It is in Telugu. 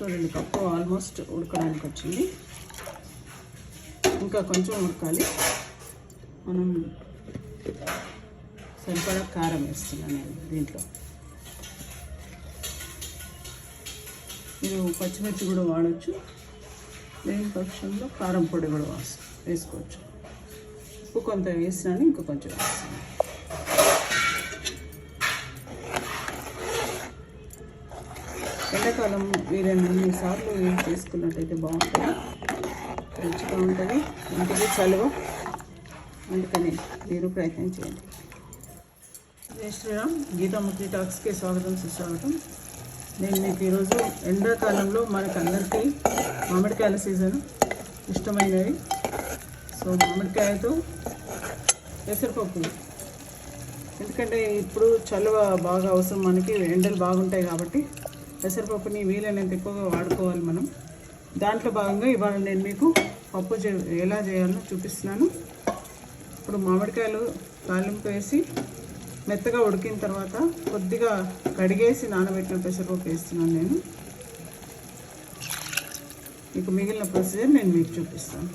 చూడండి పప్పు ఆల్మోస్ట్ ఉడకడానికి వచ్చింది. ఇంకా కొంచెం ఉడకాలి. మనం సరిపడా కారం వేస్తున్నాను నేను దీంట్లో. మీరు పచ్చిమిర్చి కూడా వాడచ్చు, లేని పక్షంలో కారం పొడి కూడా వేసుకోవచ్చు. ఉప్పు కొంత వేసినాను, ఇంకా కొంచెం వేస్తాను. ఎండాకాలం వీరన్ని సార్లు చేసుకున్నట్టయితే బాగుంటుంది, రుచిగా ఉంటుంది, ఇంటికి చలువ. అందుకని మీరు ప్రయత్నం చేయండి. జై శ్రీరామ్. గీతాముఖి టాక్స్కి స్వాగతం, సుస్వాగతం. నేను మీకు ఈరోజు ఎండాకాలంలో మనకు అందరికీ మామిడికాయల సీజన్ ఇష్టమైనది. సో మామిడికాయతో పెసరపప్పు, ఎందుకంటే ఇప్పుడు చలువ బాగా అవసరం, మనకి ఎండలు బాగుంటాయి కాబట్టి పెసరపప్పుని వీలైనంత ఎక్కువగా వాడుకోవాలి మనం. దాంట్లో భాగంగా ఇవాళ నేను మీకు పప్పు ఎలా చేయాలో చూపిస్తున్నాను. ఇప్పుడు మామిడికాయలు తాలింపు వేసి మెత్తగా ఉడికిన తర్వాత కొద్దిగా కడిగేసి నానబెట్టిన పెసరపప్పు వేస్తున్నాను నేను. మీకు మిగిలిన ప్రొసీజర్ నేను మీకు చూపిస్తాను.